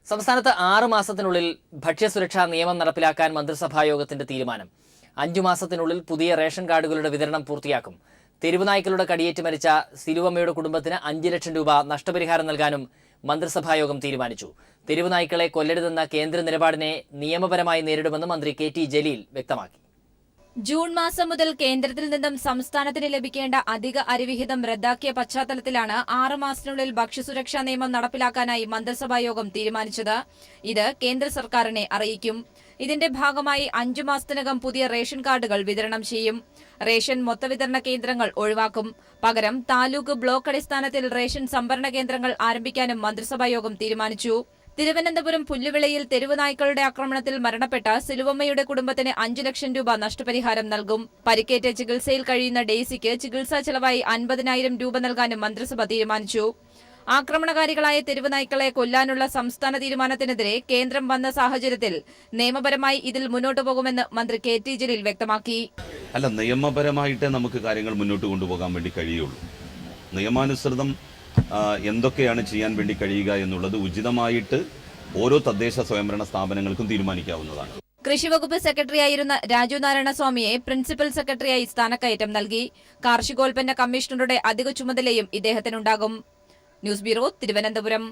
സംസ്ഥാനത്ത് 6 മാസത്തിനുള്ളിൽ ഭക്ഷ്യസുരക്ഷാ നിയമം നടപ്പിലാക്കാൻ മന്ത്രിസഭായോഗത്തിന്റെ തീരുമാനം. 5 മാസത്തിനുള്ളിൽ പുതിയ റേഷൻ കാർഡുകളുടെ വിതരണം പൂർത്തിയാക്കും. തെരുവുനായ്ക്കളുടെ കടിയേറ്റ് മരിച്ച സിലുവമ്മയുടെ കുടുംബത്തിന് 5 ലക്ഷം രൂപ നഷ്ടപരിഹാരം നൽകാനും മന്ത്രിസഭായോഗം തീരുമാനിച്ചു. തെരുവുനായ്ക്കളെ കൊല്ലരുതെന്ന കേന്ദ്ര നിലപാടിനെ നിയമപരമായി നേരിടുമെന്ന് മന്ത്രി KT ജലീൽ വ്യക്തമാക്കി. ജൂൺ മാസം മുതൽ കേന്ദ്രത്തിൽ നിന്നും സംസ്ഥാനത്തിന് ലഭിക്കേണ്ട അധിക അരിവിഹിതം റദ്ദാക്കിയ പശ്ചാത്തലത്തിലാണ് 6 മാസത്തിനുള്ളിൽ ഭക്ഷ്യസുരക്ഷാ നിയമം നടപ്പിലാക്കാനായി മന്ത്രിസഭായോഗം തീരുമാനിച്ചത്. ഇത് കേന്ദ്ര സർക്കാരിനെ അറിയിക്കും. ഇതിന്റെ ഭാഗമായി 5 മാസത്തിനകം പുതിയ റേഷൻ കാർഡുകൾ വിതരണം ചെയ്യും. റേഷൻ മൊത്തവിതരണ കേന്ദ്രങ്ങൾ ഒഴിവാക്കും. പകരം താലൂക്ക് ബ്ലോക്ക് അടിസ്ഥാനത്തിൽ റേഷൻ സംഭരണ കേന്ദ്രങ്ങൾ ആരംഭിക്കാനും മന്ത്രിസഭായോഗം തീരുമാനിച്ചു. തിരുവനന്തപുരം പുല്ലുവിളയിൽ തെരുവുനായ്ക്കളുടെ ആക്രമണത്തിൽ മരണപ്പെട്ട സിലുവമ്മയുടെ കുടുംബത്തിന് 5 ലക്ഷം രൂപ നഷ്ടപരിഹാരം നൽകും. പരിക്കേറ്റ് ചികിത്സയിൽ കഴിയുന്ന ഡെയ്സിക്ക് ചികിത്സാ ചെലവായി 50,000 രൂപ നൽകാനും മന്ത്രിസഭ തീരുമാനിച്ചു. ആക്രമണകാരികളായ തെരുവുനായ്ക്കളെ കൊല്ലാനുള്ള സംസ്ഥാന തീരുമാനത്തിനെതിരെ കേന്ദ്രം വന്ന സാഹചര്യത്തിൽ നിയമപരമായി ഇതിൽ മുന്നോട്ടു പോകുമെന്ന് മന്ത്രി KT ജലീൽ വ്യക്തമാക്കി. നിയമപരമായിട്ട് നമുക്ക് കാര്യങ്ങൾ മുന്നോട്ട് കൊണ്ടുപോകാൻ വേണ്ടി കഴിയുള്ളൂ. നിയമാനുസൃതം എന്തൊക്കെയാണ് ചെയ്യാൻ വേണ്ടി കഴിയുക എന്നുള്ളത് ഉചിതമായിട്ട് ഓരോ തദ്ദേശ സ്വയംഭരണ സ്ഥാപനങ്ങൾക്കും തീരുമാനിക്കാവുന്നതാണ്. കൃഷിവകുപ്പ് സെക്രട്ടറിയായിരുന്ന രാജു നാരായണസ്വാമിയെ പ്രിൻസിപ്പൽ സെക്രട്ടറിയായി സ്ഥാനക്കയറ്റം നൽകി. കാർഷികോൽപ്പന്ന കമ്മീഷണറുടെ അധിക ചുമതലയും ഇദ്ദേഹത്തിനുണ്ടാകും. News bureau, Thiruvananthapuram.